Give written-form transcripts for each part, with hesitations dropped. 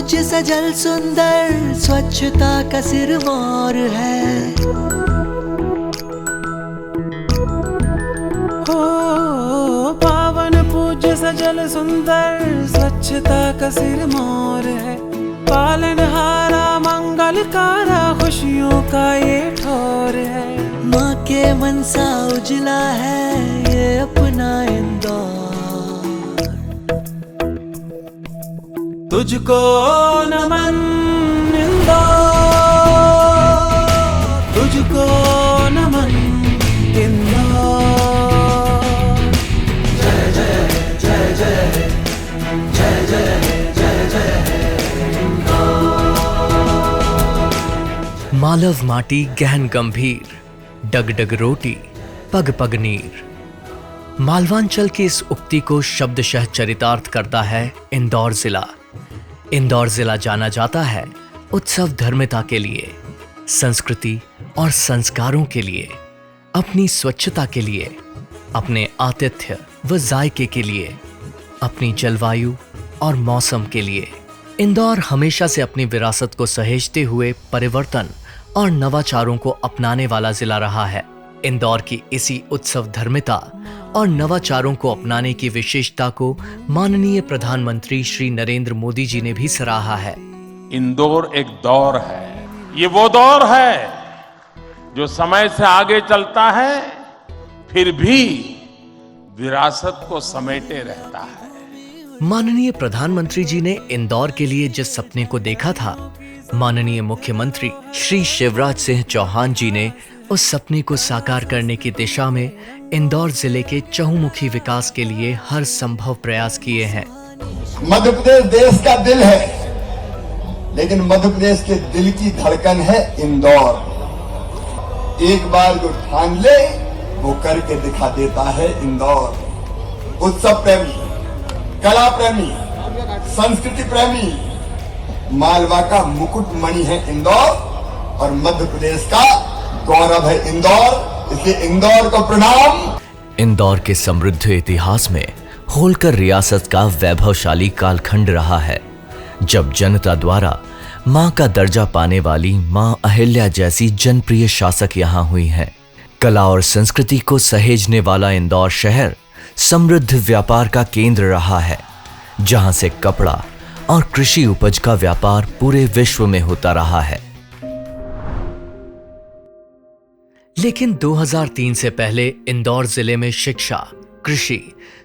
पूज्य सजल सुंदर स्वच्छता का सिरमौर है। हो पावन पूज्य सजल सुंदर स्वच्छता का सिरमौर है। पालनहारा मंगलकारा खुशियों का ये ठोर है। माँ के मन सा उजला है ये अपना इंदौर। तुझको नमन इंदौर, तुझको नमन इंदौर। जय जय जय जय जय जय जय जय इंदौर। मालव माटी गहन गंभीर, डग डग रोटी पग पग नीर। मालवांचल की इस उक्ति को शब्दशः चरितार्थ करता है इंदौर जिला। इंदौर जिला जाना जाता है उत्सव धर्मिता के लिए, संस्कृति और संस्कारों के लिए, अपनी स्वच्छता के लिए, अपने आतिथ्य व जायके के लिए, अपनी जलवायु और मौसम के लिए। इंदौर हमेशा से अपनी विरासत को सहेजते हुए परिवर्तन और नवाचारों को अपनाने वाला जिला रहा है। इंदौर की इसी उत्सव धर्मिता और नवाचारों को अपनाने की विशेषता को माननीय प्रधानमंत्री श्री नरेंद्र मोदी जी ने भी सराहा है। इंदौर एक दौर है, ये वो दौर है जो समय से आगे चलता है फिर भी विरासत को समेटे रहता है। माननीय प्रधानमंत्री जी ने इंदौर के लिए जिस सपने को देखा था, माननीय मुख्यमंत्री श्री शिवराज सिंह चौहान जी ने उस सपने को साकार करने की दिशा में इंदौर जिले के चहुमुखी विकास के लिए हर संभव प्रयास किए हैं। मध्य प्रदेश देश का दिल है, लेकिन मध्य प्रदेश के दिल की धड़कन है इंदौर। एक बार जो ठान ले वो करके दिखा देता है इंदौर। उत्सव प्रेमी, कला प्रेमी, संस्कृति प्रेमी, मालवा का मुकुट मणि है इंदौर और मध्य प्रदेश का गौरव है इंदौर। इसलिए इंदौर को प्रणाम। इंदौर के समृद्ध इतिहास में होलकर रियासत का वैभवशाली कालखंड रहा है, जब जनता द्वारा मां का दर्जा पाने वाली मां अहिल्या जैसी जनप्रिय शासक यहां हुई हैं। कला और संस्कृति को सहेजने वाला इंदौर शहर समृद्ध व्यापार का केंद्र रहा है, जहां से कपड़ा और कृषि उपज का व्यापार पूरे विश्व में होता रहा है। लेकिन 2003 से पहले इंदौर जिले में शिक्षा, कृषि,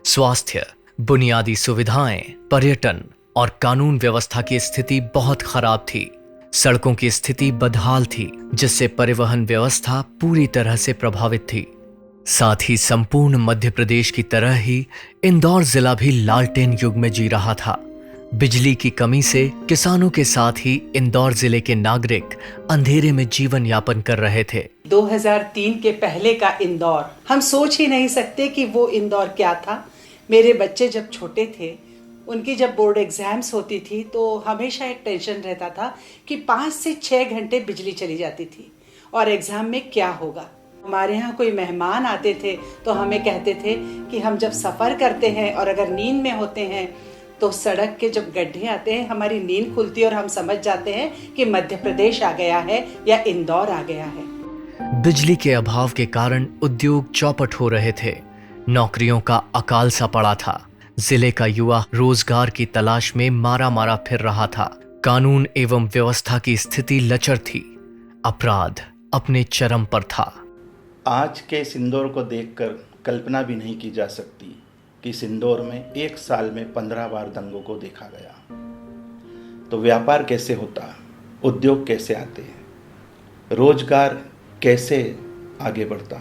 स्वास्थ्य, बुनियादी सुविधाएं, पर्यटन और कानून व्यवस्था की स्थिति बहुत खराब थी। सड़कों की स्थिति बदहाल थी, जिससे परिवहन व्यवस्था पूरी तरह से प्रभावित थी। साथ ही संपूर्ण मध्य प्रदेश की तरह ही इंदौर जिला भी लालटेन युग में जी रहा था। बिजली की कमी से किसानों के साथ ही इंदौर जिले के नागरिक अंधेरे में जीवन यापन कर रहे थे। 2003 के पहले का इंदौर हम सोच ही नहीं सकते कि वो इंदौर क्या था। मेरे बच्चे जब छोटे थे, उनकी जब बोर्ड एग्जाम्स होती थी तो हमेशा एक टेंशन रहता था कि 5 से 6 घंटे बिजली चली जाती थी और एग्जाम में क्या होगा। हमारे यहाँ कोई मेहमान आते थे तो हमें कहते थे कि हम जब सफ़र करते हैं और अगर नींद में होते हैं तो सड़क के जब गड्ढे आते हैं हमारी नींद खुलती है और हम समझ जाते हैं कि मध्य प्रदेश आ गया है या इंदौर आ गया है। बिजली के अभाव के कारण उद्योग चौपट हो रहे थे, नौकरियों का अकाल सा पड़ा था। जिले का युवा रोजगार की तलाश में मारा मारा फिर रहा था। कानून एवं व्यवस्था की स्थिति लचर थी। अपराध अपने चरम पर था। आज के इस इंदौर को देखकर कल्पना भी नहीं की जा सकती कि इस इंदौर में एक साल में 15 बार दंगों को देखा गया। तो व्यापार कैसे होता, उद्योग कैसे आते, रोजगार कैसे आगे बढ़ता,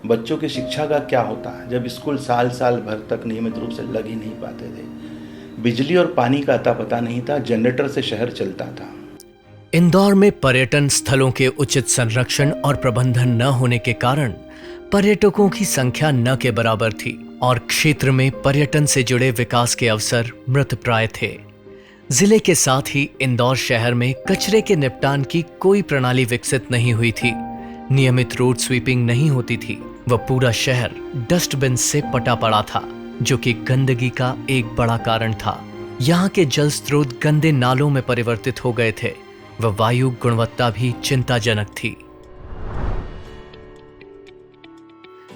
बच्चों की शिक्षा का क्या होता जब स्कूल साल साल भर तक नियमित रूप से लग ही नहीं पाते थे। बिजली और पानी का अता पता नहीं था, जनरेटर से शहर चलता था। इंदौर में पर्यटन स्थलों के उचित संरक्षण और प्रबंधन न होने के कारण पर्यटकों की संख्या न के बराबर थी और क्षेत्र में पर्यटन से जुड़े विकास के अवसर मृतप्राय थे। जिले के साथ ही इंदौर शहर में कचरे के निपटान की कोई प्रणाली विकसित नहीं हुई थी। नियमित रोड स्वीपिंग नहीं होती थी। वह पूरा शहर डस्टबिन से पटा पड़ा था, जो कि गंदगी का एक बड़ा कारण था। यहाँ के जल स्रोत गंदे नालों में परिवर्तित हो गए थे व वायु गुणवत्ता भी चिंताजनक थी।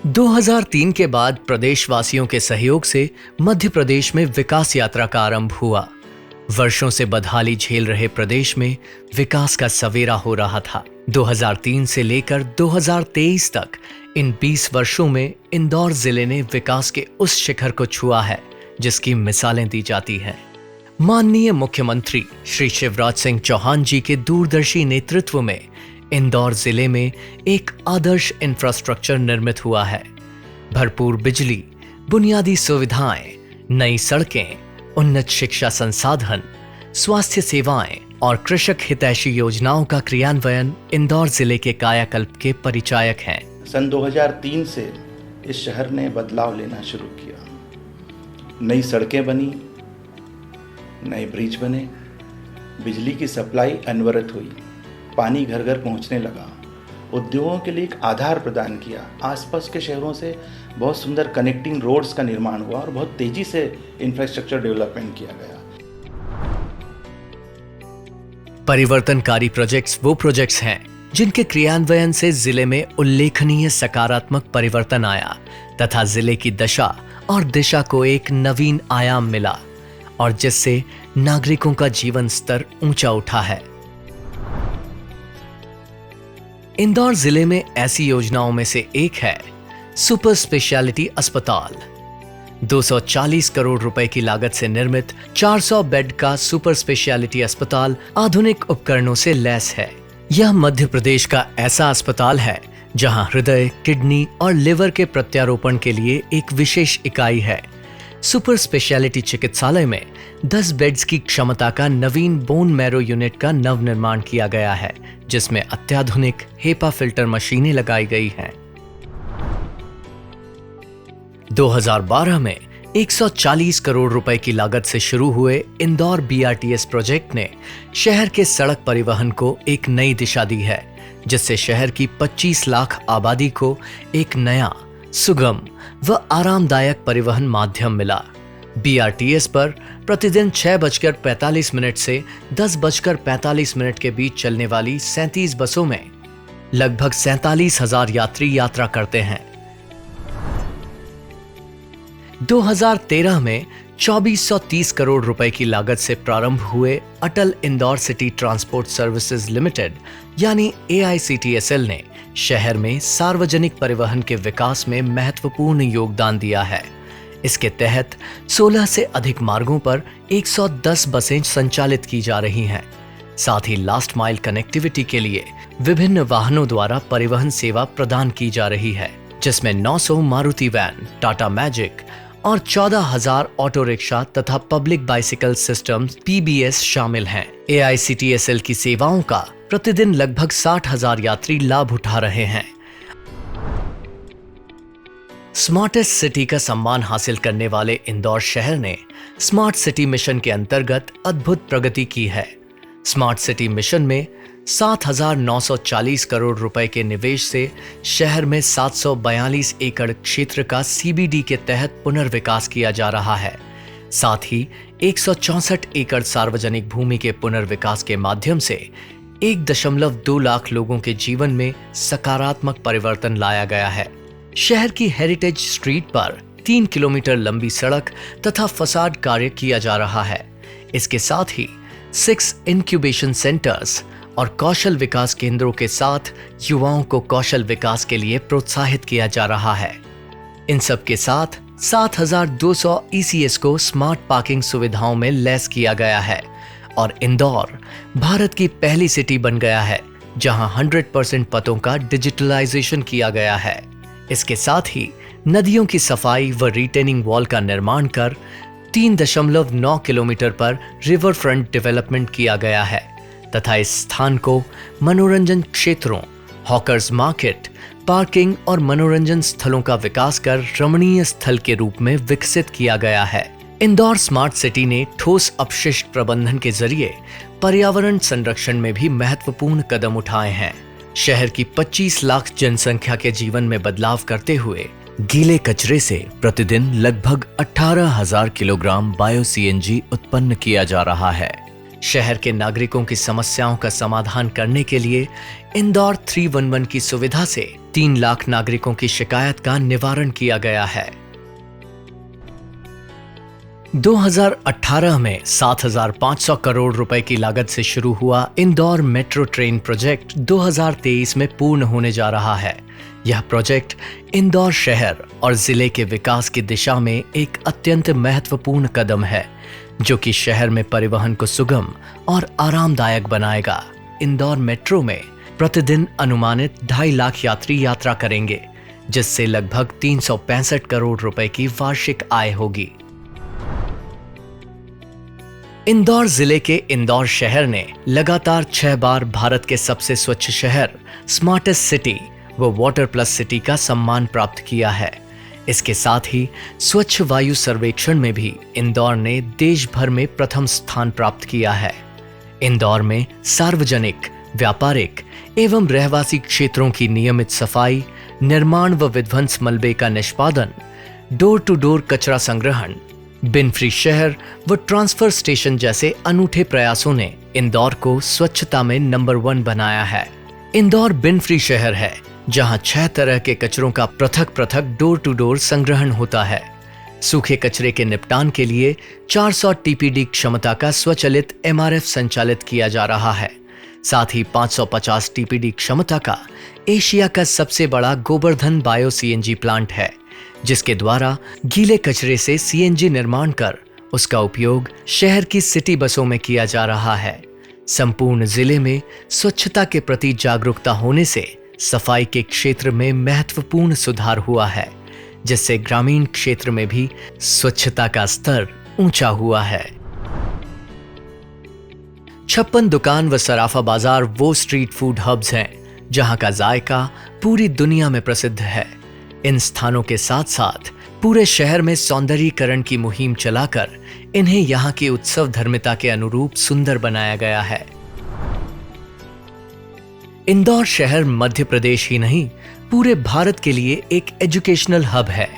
2003 के बाद प्रदेशवासियों के सहयोग से मध्य प्रदेश में विकास यात्रा का आरंभ हुआ। वर्षों से बदहाली झेल रहे प्रदेश में विकास का सवेरा हो रहा था। 2003 से लेकर 2023 तक इन 20 वर्षों में इंदौर जिले ने विकास के उस शिखर को छुआ है जिसकी मिसालें दी जाती हैं। माननीय मुख्यमंत्री श्री शिवराज सिंह चौहान जी के दूरदर्शी नेतृत्व में इंदौर जिले में एक आदर्श इंफ्रास्ट्रक्चर निर्मित हुआ है। भरपूर बिजली, बुनियादी सुविधाएं, नई सड़कें, उन्नत शिक्षा संसाधन, स्वास्थ्य सेवाएं और कृषक हितैषी योजनाओं का क्रियान्वयन इंदौर जिले के कायाकल्प के परिचायक हैं। सन 2003 से इस शहर ने बदलाव लेना शुरू किया। नई सड़कें बनी, नए ब्रिज बने, बिजली की सप्लाई अनवरत हुई, पानी घर घर पहुंचने लगा, उद्योगों के लिए एक आधार प्रदान किया। आसपास के शहरों से बहुत सुंदर कनेक्टिंग रोड्स का निर्माण हुआ और बहुत तेजी से इंफ्रास्ट्रक्चर डेवलपमेंट किया गया। परिवर्तनकारी प्रोजेक्ट्स वो प्रोजेक्ट्स हैं जिनके क्रियान्वयन से जिले में उल्लेखनीय सकारात्मक परिवर्तन आया तथा जिले की दशा और दिशा को एक नवीन आयाम मिला और जिससे नागरिकों का जीवन स्तर ऊंचा उठा है। इंदौर जिले में ऐसी योजनाओं में से एक है सुपर स्पेशलिटी अस्पताल। 240 करोड़ रुपए की लागत से निर्मित 400 बेड का सुपर स्पेशलिटी अस्पताल आधुनिक उपकरणों से लैस है। यह मध्य प्रदेश का ऐसा अस्पताल है जहां हृदय, किडनी और लिवर के प्रत्यारोपण के लिए एक विशेष इकाई है। सुपर स्पेशलिटी चिकित्सालय में 10 बेड्स की क्षमता का नवीन बोन मैरो यूनिट का नवनिर्माण किया गया है, जिसमें अत्याधुनिक हेपा फिल्टर मशीनें लगाई गई हैं। 2012 में 140 करोड़ रुपए की लागत से शुरू हुए इंदौर BRTS प्रोजेक्ट ने शहर के सड़क परिवहन को एक नई दिशा दी है, जिससे शहर की 25 लाख आबादी को एक नया, सुगम व आरामदायक परिवहन माध्यम मिला। BRTS पर प्रतिदिन 6:45 से 10:45 के बीच चलने वाली 37 बसों में लगभग 47,000 यात्री यात्रा करते हैं। 2013 में 2430 करोड़ रुपए की लागत से प्रारंभ हुए Atal Indore city transport services limited यानी AICTSL ने शहर में सार्वजनिक परिवहन के विकास में महत्वपूर्ण योगदान दिया है। इसके तहत 16 से अधिक मार्गों पर 110 बसें संचालित की जा रही हैं। साथ ही लास्ट माइल कनेक्टिविटी के लिए विभिन्न वाहनों द्वारा परिवहन सेवा प्रदान की जा रही है, जिसमें 900 मारुति वैन, टाटा मैजिक और 14,000 ऑटो रिक्शा तथा पब्लिक बाइसिकल सिस्टम PBS शामिल हैं। AICTSL की सेवाओं का प्रतिदिन लगभग 60,000 यात्री लाभ उठा रहे हैं। स्मार्टेस्ट सिटी का सम्मान हासिल करने वाले इंदौर शहर ने स्मार्ट सिटी मिशन के अंतर्गत अद्भुत प्रगति की है। स्मार्ट सिटी मिशन में 7,940 करोड़ रुपए के निवेश से शहर में 742 एकड़ क्षेत्र का CBD के तहत पुनर्विकास किया जा रहा है। साथ ही 164 एकड़ सार्वजनिक भूमि के पुनर्विकास के माध्यम से 1.2 लाख लोगों के जीवन में सकारात्मक परिवर्तन लाया गया है। शहर की हेरिटेज स्ट्रीट पर 3 किलोमीटर लंबी सड़क तथा फसाड कार्य किया जा रहा है। इसके साथ ही 6 इंक्यूबेशन सेंटर्स और कौशल विकास केंद्रों के साथ युवाओं को कौशल विकास के लिए प्रोत्साहित किया जा रहा है। इन सब के साथ 7,200 ECS को स्मार्ट पार्किंग सुविधाओं में लैस किया गया है और इंदौर भारत की पहली सिटी बन गया है जहां 100% पतों का डिजिटलाइजेशन किया गया है। इसके साथ ही नदियों की सफाई व रिटेनिंग वॉल का निर्माण कर 3.9 किलोमीटर पर रिवर फ्रंट डेवलपमेंट किया गया है तथा इस स्थान को मनोरंजन क्षेत्रों, हॉकर्स मार्केट, पार्किंग और मनोरंजन स्थलों का विकास कर रमणीय स्थल के रूप में विकसित किया गया है। इंदौर स्मार्ट सिटी ने ठोस अपशिष्ट प्रबंधन के जरिए पर्यावरण संरक्षण में भी महत्वपूर्ण कदम उठाए हैं। शहर की 25 लाख जनसंख्या के जीवन में बदलाव करते हुए गीले कचरे से प्रतिदिन लगभग 18,000 किलोग्राम बायो सीएनजी उत्पन्न किया जा रहा है। शहर के नागरिकों की समस्याओं का समाधान करने के लिए इंदौर 311 की सुविधा से 3 लाख नागरिकों की शिकायत का निवारण किया गया है। 2018 में 7,500 करोड़ रुपए की लागत से शुरू हुआ इंदौर मेट्रो ट्रेन प्रोजेक्ट 2023 में पूर्ण होने जा रहा है। यह प्रोजेक्ट इंदौर शहर और जिले के विकास की दिशा में एक अत्यंत महत्वपूर्ण कदम है, जो कि शहर में परिवहन को सुगम और आरामदायक बनाएगा। इंदौर मेट्रो में प्रतिदिन अनुमानित 2.5 लाख यात्री यात्रा करेंगे, जिससे लगभग 365 करोड़ रुपए की वार्षिक आय होगी। इंदौर जिले के इंदौर शहर ने लगातार 6 बार भारत के सबसे स्वच्छ शहर, स्मार्टेस्ट सिटी व वाटर प्लस सिटी का सम्मान प्राप्त किया है। इसके साथ ही स्वच्छ वायु सर्वेक्षण में भी इंदौर ने देश भर में प्रथम स्थान प्राप्त किया है। इंदौर में सार्वजनिक, व्यापारिक एवं रहवासी क्षेत्रों की नियमित सफाई, निर्माण व विध्वंस मलबे का निष्पादन, डोर टू डोर कचरा संग्रहण, बिन फ्री शहर व ट्रांसफर स्टेशन जैसे अनूठे प्रयासों ने इंदौर को स्वच्छता में नंबर 1 बनाया है। इंदौर बिन फ्री शहर है, जहां 6 तरह के कचरों का पृथक पृथक डोर टू डोर संग्रहण होता है। सूखे कचरे के निपटान के लिए 400 टीपीडी क्षमता का स्वचालित एमआरएफ संचालित किया जा रहा है। साथ ही 550 टीपीडी क्षमता का एशिया का सबसे बड़ा गोवर्धन बायो सीएनजी प्लांट है, जिसके द्वारा गीले कचरे से सीएनजी निर्माण कर उसका उपयोग शहर की सिटी बसों में किया जा रहा है। संपूर्ण जिले में स्वच्छता के प्रति जागरूकता होने से सफाई के क्षेत्र में महत्वपूर्ण सुधार हुआ है, जिससे ग्रामीण क्षेत्र में भी स्वच्छता का स्तर ऊंचा हुआ है। 56 दुकान व सराफा बाजार वो स्ट्रीट फूड हब्स हैं, जहां का जायका पूरी दुनिया में प्रसिद्ध है। इन स्थानों के साथ साथ पूरे शहर में सौंदर्यीकरण की मुहिम चलाकर इन्हें यहाँ की उत्सव धर्मिता के अनुरूप सुंदर बनाया गया है। इंदौर शहर मध्य प्रदेश ही नहीं, पूरे भारत के लिए एक एजुकेशनल हब है,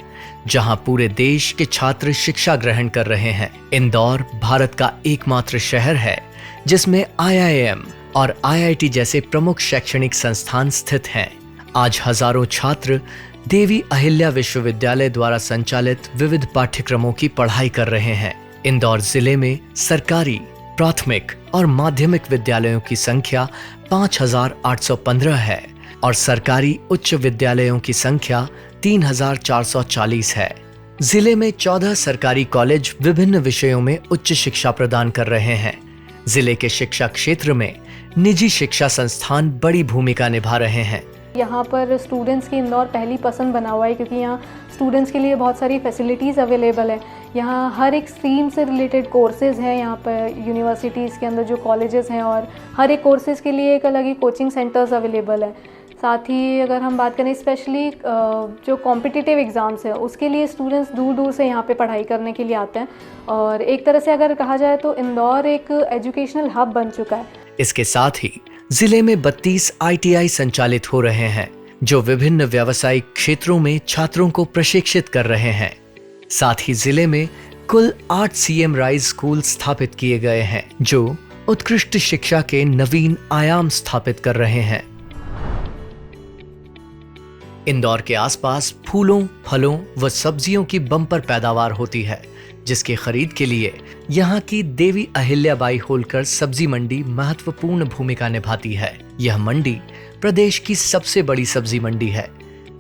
जहां पूरे देश के छात्र शिक्षा ग्रहण कर रहे हैं। इंदौर भारत का एकमात्र शहर है जिसमें IIM और IIT जैसे प्रमुख शैक्षणिक संस्थान स्थित हैं। आज हजारों छात्र देवी अहिल्या विश्वविद्यालय द्वारा संचालित विविध पाठ्यक्रमों की पढ़ाई कर रहे हैं। इंदौर जिले में सरकारी, प्राथमिक और माध्यमिक विद्यालयों की संख्या 5,815 है और सरकारी उच्च विद्यालयों की संख्या 3,440 है। जिले में 14 सरकारी कॉलेज विभिन्न विषयों में उच्च शिक्षा प्रदान कर रहे हैं। जिले के शिक्षा क्षेत्र में निजी शिक्षा संस्थान बड़ी भूमिका निभा रहे हैं। यहाँ पर स्टूडेंट्स की इंदौर पहली पसंद बना हुआ है, क्योंकि यहाँ स्टूडेंट्स के लिए बहुत सारी फैसिलिटीज़ अवेलेबल है। यहाँ हर एक स्ट्रीम से रिलेटेड कोर्सेज़ हैं यहाँ पर यूनिवर्सिटीज़ के अंदर जो कॉलेजेस हैं, और हर एक कोर्सेज़ के लिए एक अलग ही कोचिंग सेंटर्स अवेलेबल है। साथ ही अगर हम बात करें स्पेशली जो कॉम्पिटिटिव एग्ज़ाम्स हैं, उसके लिए स्टूडेंट्स दूर दूर से यहाँ पे पढ़ाई करने के लिए आते हैं, और एक तरह से अगर कहा जाए तो इंदौर एक एजुकेशनल हब बन चुका है। इसके साथ ही जिले में 32 ITI संचालित हो रहे हैं, जो विभिन्न व्यावसायिक क्षेत्रों में छात्रों को प्रशिक्षित कर रहे हैं। साथ ही जिले में कुल 8 CM राइज स्कूल स्थापित किए गए हैं, जो उत्कृष्ट शिक्षा के नवीन आयाम स्थापित कर रहे हैं। इंदौर के आसपास फूलों, फलों व सब्जियों की बम्पर पैदावार होती है, जिसकी खरीद के लिए यहाँ की देवी अहिल्याबाई होलकर सब्जी मंडी महत्वपूर्ण भूमिका निभाती है। यह मंडी प्रदेश की सबसे बड़ी सब्जी मंडी है,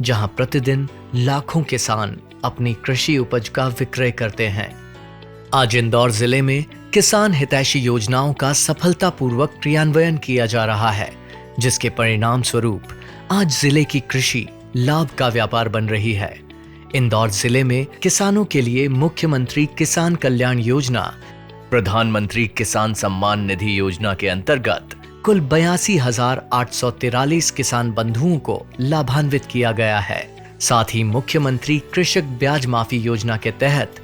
जहाँ प्रतिदिन लाखों किसान अपनी कृषि उपज का विक्रय करते हैं। आज इंदौर जिले में किसान हितैषी योजनाओं का सफलतापूर्वक क्रियान्वयन किया जा रहा है, जिसके परिणाम स्वरूप आज जिले की कृषि लाभ का व्यापार बन रही है। इंदौर जिले में किसानों के लिए मुख्यमंत्री किसान कल्याण योजना, प्रधानमंत्री किसान सम्मान निधि योजना के अंतर्गत कुल 82,843 किसान बंधुओं को लाभान्वित किया गया है। साथ ही मुख्यमंत्री कृषक ब्याज माफी योजना के तहत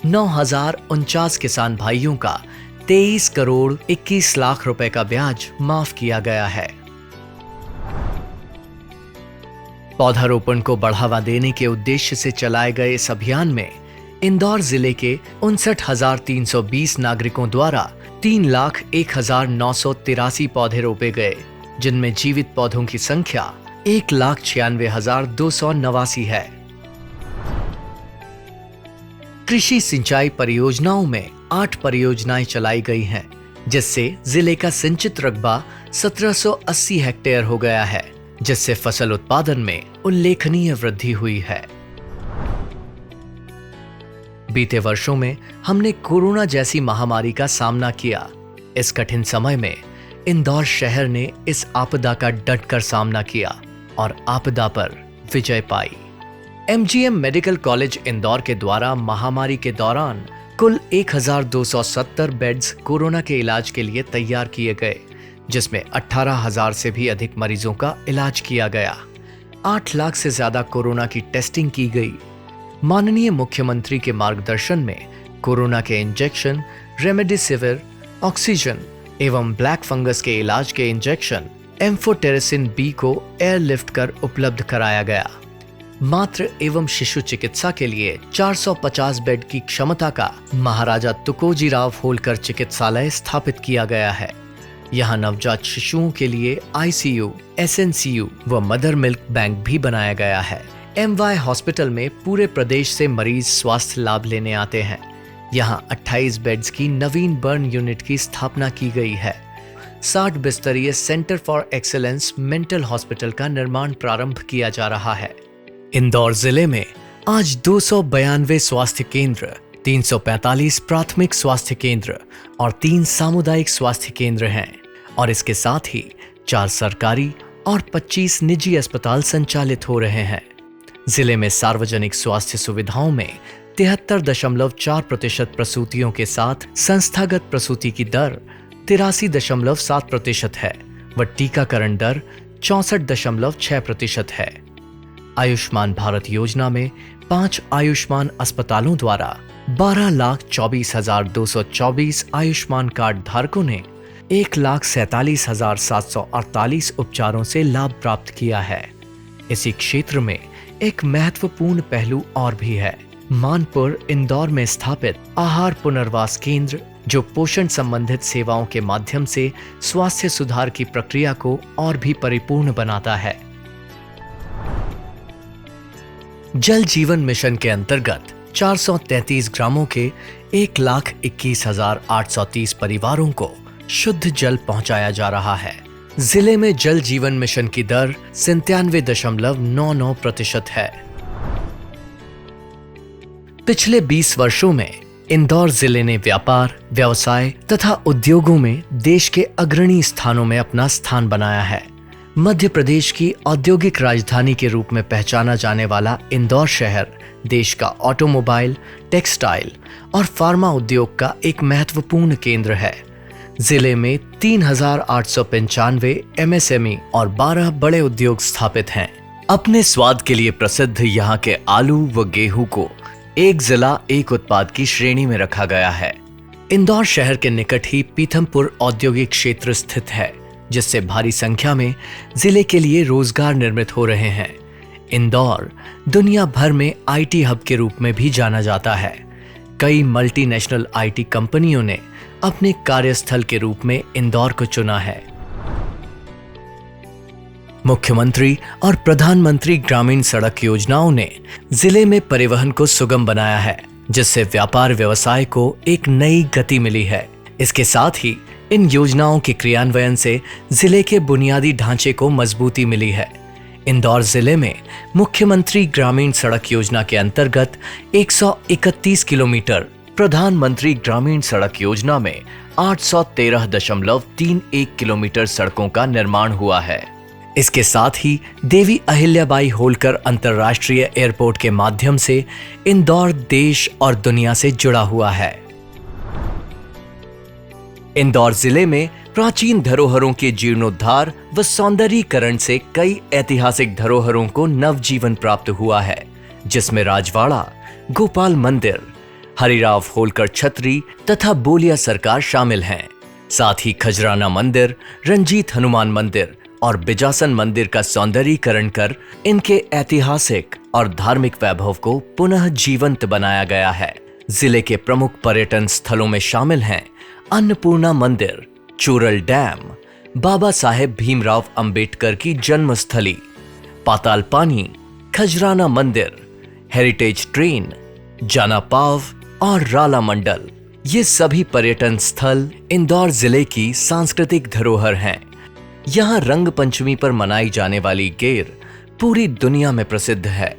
9,049 किसान भाइयों का 23 करोड़ 21 लाख रुपए का ब्याज माफ किया गया है। पौधारोपण को बढ़ावा देने के उद्देश्य से चलाए गए इस अभियान में इंदौर जिले के 59,320 नागरिकों द्वारा 3,01,983 पौधे रोपे गए, जिनमें जीवित पौधों की संख्या 1,96,289 है। कृषि सिंचाई परियोजनाओं में 8 परियोजनाएं चलाई गई हैं, जिससे जिले का सिंचित रकबा 1780 हेक्टेयर हो गया है, जिससे फसल उत्पादन में उल्लेखनीय वृद्धि हुई है। बीते वर्षों में हमने कोरोना जैसी महामारी का सामना किया। इस कठिन समय में इंदौर शहर ने इस आपदा का डटकर सामना किया और आपदा पर विजय पाई। MGM मेडिकल कॉलेज इंदौर के द्वारा महामारी के दौरान कुल 1,270 बेड्स कोरोना के इलाज के लिए तैयार किए गए, जिसमें 18,000 से भी अधिक मरीजों का इलाज किया गया। 8 लाख से ज्यादा कोरोना की टेस्टिंग की गई। माननीय मुख्यमंत्री के मार्गदर्शन में कोरोना के इंजेक्शन, रेमडेसिविर, ऑक्सीजन एवं ब्लैक फंगस के इलाज के इंजेक्शन एम्फोटेरेसिन बी को एयरलिफ्ट कर उपलब्ध कराया गया। मातृ एवं शिशु चिकित्सा के लिए 450 बेड की क्षमता का महाराजा तुकोजीराव होलकर चिकित्सालय स्थापित किया गया है। यहाँ नवजात शिशुओं के लिए ICU, SNCU व मदर मिल्क बैंक भी बनाया गया है। MY हॉस्पिटल में पूरे प्रदेश से मरीज स्वास्थ्य लाभ लेने आते हैं। यहाँ 28 बेड्स की नवीन बर्न यूनिट की स्थापना की गई है। 60 बिस्तरीय centre for excellence mental hospital का निर्माण प्रारंभ किया जा रहा है। इंदौर जिले में आज 292 स्वास्थ्य केंद्र, 345 प्राथमिक स्वास्थ्य केंद्र और 3 सामुदायिक स्वास्थ्य केंद्र हैं और इसके साथ ही 4 सरकारी और 25 निजी अस्पताल संचालित हो रहे हैं। जिले में सार्वजनिक स्वास्थ्य सुविधाओं में 73.4% प्रसूतियों के साथ संस्थागत प्रसूति की दर 83.7% है व टीकाकरण दर 64.6% है। आयुष्मान भारत योजना में 5 आयुष्मान अस्पतालों द्वारा 12,24,224 आयुष्मान कार्ड धारकों ने 1,47,748 उपचारों से लाभ प्राप्त किया है। इसी क्षेत्र में एक महत्वपूर्ण पहलू और भी है। मानपुर इंदौर में स्थापित आहार पुनर्वास केंद्र, जो पोषण संबंधित सेवाओं के माध्यम से स्वास्थ्य सुधार की प्रक्रिया को और भी परिपूर्ण बनाता है। जल जीवन मिशन के अंतर्गत 433 ग्रामों के 1,21,830 परिवारों को शुद्ध जल पहुंचाया जा रहा है। जिले में जल जीवन मिशन की दर 97.99% है। पिछले 20 वर्षों में इंदौर जिले ने व्यापार, व्यवसाय तथा उद्योगों में देश के अग्रणी स्थानों में अपना स्थान बनाया है। मध्य प्रदेश की औद्योगिक राजधानी के रूप में पहचाना जाने वाला इंदौर शहर देश का ऑटोमोबाइल, टेक्सटाइल और फार्मा उद्योग का एक महत्वपूर्ण केंद्र है। जिले में 3,895 MSME और 12 बड़े उद्योग स्थापित हैं। अपने स्वाद के लिए प्रसिद्ध यहाँ के आलू व गेहूं को एक जिला एक उत्पाद की श्रेणी में रखा गया है। इंदौर शहर के निकट ही पीथमपुर औद्योगिक क्षेत्र स्थित है, जिससे भारी संख्या में जिले के लिए रोजगार निर्मित हो रहे हैं। इंदौर दुनिया भर में IT हब के रूप में भी जाना जाता है। कई मल्टीनेशनल IT कंपनियों ने अपने कार्यस्थल के रूप में इंदौर को चुना है। मुख्यमंत्री और प्रधानमंत्री ग्रामीण सड़क योजनाओं ने जिले में परिवहन को सुगम बनाया है, जिससे व्यापार व्यवसाय को एक नई गति मिली है। इसके साथ ही इन योजनाओं के क्रियान्वयन से जिले के बुनियादी ढांचे को मजबूती मिली है। इंदौर जिले में मुख्यमंत्री ग्रामीण सड़क योजना के अंतर्गत 131 किलोमीटर, प्रधानमंत्री ग्रामीण सड़क योजना में 813.31 किलोमीटर सड़कों का निर्माण हुआ है। इसके साथ ही देवी अहिल्याबाई होलकर अंतर्राष्ट्रीय एयरपोर्ट के माध्यम से इंदौर देश और दुनिया से जुड़ा हुआ है। इंदौर जिले में प्राचीन धरोहरों के जीर्णोद्धार व सौंदर्यीकरण से कई ऐतिहासिक धरोहरों को नवजीवन प्राप्त हुआ है, जिसमें राजवाड़ा, गोपाल मंदिर, हरिराव होलकर छतरी तथा बोलिया सरकार शामिल हैं। साथ ही खजराना मंदिर, रंजीत हनुमान मंदिर और बिजासन मंदिर का सौंदर्यीकरण कर इनके ऐतिहासिक और धार्मिक वैभव को पुनः जीवंत बनाया गया है। जिले के प्रमुख पर्यटन स्थलों में शामिल हैं अन्नपूर्णा मंदिर, चूरल डैम, बाबा साहेब भीमराव अंबेडकर की जन्मस्थली, पाताल पानी, खजराना मंदिर, हेरिटेज ट्रेन, जाना पाव और राला मंडल। ये सभी पर्यटन स्थल इंदौर जिले की सांस्कृतिक धरोहर हैं। यहाँ रंग पंचमी पर मनाई जाने वाली गेर पूरी दुनिया में प्रसिद्ध है।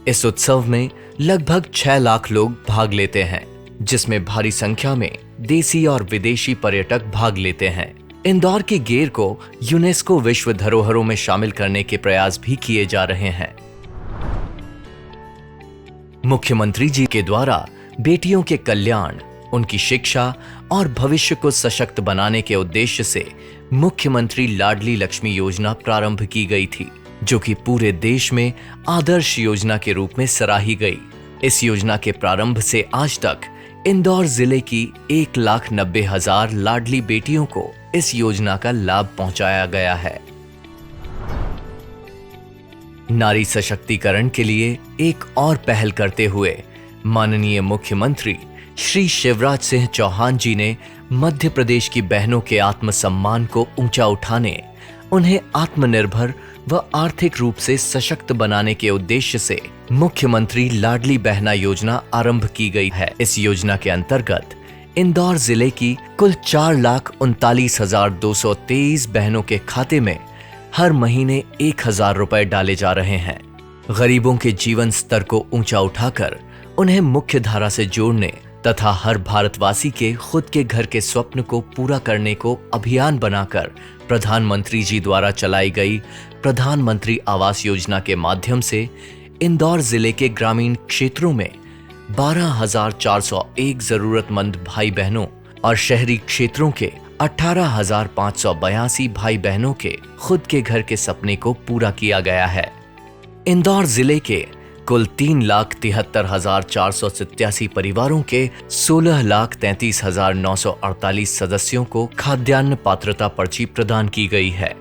इस उत्सव में लगभग 6 लाख लोग भाग लेते हैं, जिसमें भारी संख्या में देसी और विदेशी पर्यटक भाग लेते हैं। इंदौर की गेर को यूनेस्को विश्व धरोहरों में शामिल करने के प्रयास भी किए जा रहे हैं। मुख्यमंत्री जी के द्वारा बेटियों के कल्याण, उनकी शिक्षा और भविष्य को सशक्त बनाने के उद्देश्य से मुख्यमंत्री लाडली लक्ष्मी योजना प्रारंभ की गई थी, जो कि पूरे देश में आदर्श योजना के रूप में सराही गई। इस योजना के प्रारंभ से आज तक इंदौर जिले की 1,90,000 लाडली बेटियों को इस योजना का लाभ पहुंचाया गया है। नारी सशक्तिकरण के लिए एक और पहल करते हुए माननीय मुख्यमंत्री श्री शिवराज सिंह चौहान जी ने मध्य प्रदेश की बहनों के आत्मसम्मान को ऊंचा उठाने, उन्हें आत्मनिर्भर व आर्थिक रूप से सशक्त बनाने के उद्देश्य से मुख्यमंत्री लाडली बहना योजना आरंभ की गई है। इस योजना के अंतर्गत इंदौर जिले की कुल 4,39,223 बहनों के खाते में हर महीने 1,000 रुपए डाले जा रहे हैं। गरीबों के जीवन स्तर को ऊंचा उठाकर उन्हें मुख्य धारा से जोड़ने तथा हर भारतवासी के खुद के घर के स्वप्न को पूरा करने को अभियान बनाकर प्रधानमंत्री जी द्वारा चलाई गई प्रधानमंत्री आवास योजना के माध्यम से इंदौर जिले के ग्रामीण क्षेत्रों में 12,401 जरूरतमंद भाई बहनों और शहरी क्षेत्रों के 18,582 भाई बहनों के खुद के घर के सपने को पूरा किया गया है। इंदौर जिले के कुल 3,73,487 परिवारों के 16,33,948 सदस्यों को खाद्यान्न पात्रता पर्ची प्रदान की गई है।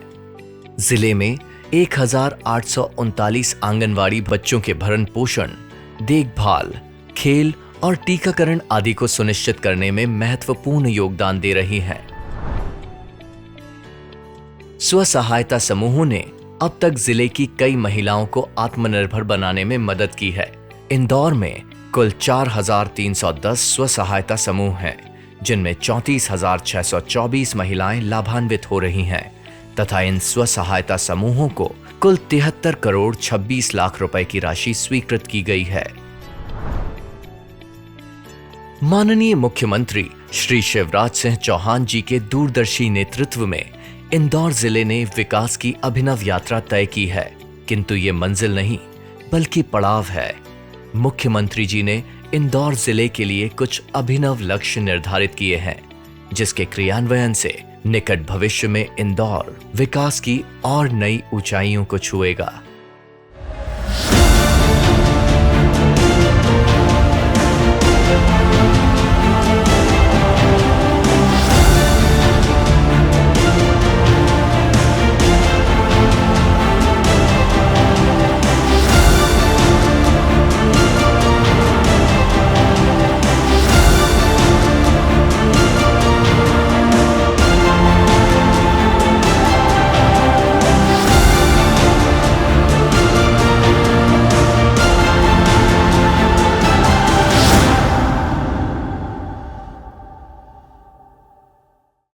जिले में 1,839 आंगनवाड़ी बच्चों के भरण पोषण, देखभाल, खेल और टीकाकरण आदि को सुनिश्चित करने में महत्वपूर्ण योगदान दे रही हैं। स्व-सहायता समूहों ने अब तक जिले की कई महिलाओं को आत्मनिर्भर बनाने में मदद की है। इंदौर में कुल 4,310 स्व-सहायता समूह हैं, जिनमें 34,624 महिलाएं लाभान्वित हो रही हैं तथा इन स्व-सहायता समूहों को कुल 73 करोड़ 26 लाख रुपए की राशि स्वीकृत की गई है। माननीय मुख्यमंत्री श्री शिवराज सिंह चौहान जी के दूरदर्शी नेतृत्व में इंदौर जिले ने विकास की अभिनव यात्रा तय की है, किंतु ये मंजिल नहीं बल्कि पड़ाव है। मुख्यमंत्री जी ने इंदौर जिले के लिए कुछ अभिनव लक्ष्य निर्धारित किए हैं, जिसके क्रियान्वयन से निकट भविष्य में इंदौर विकास की और नई ऊंचाइयों को छुएगा।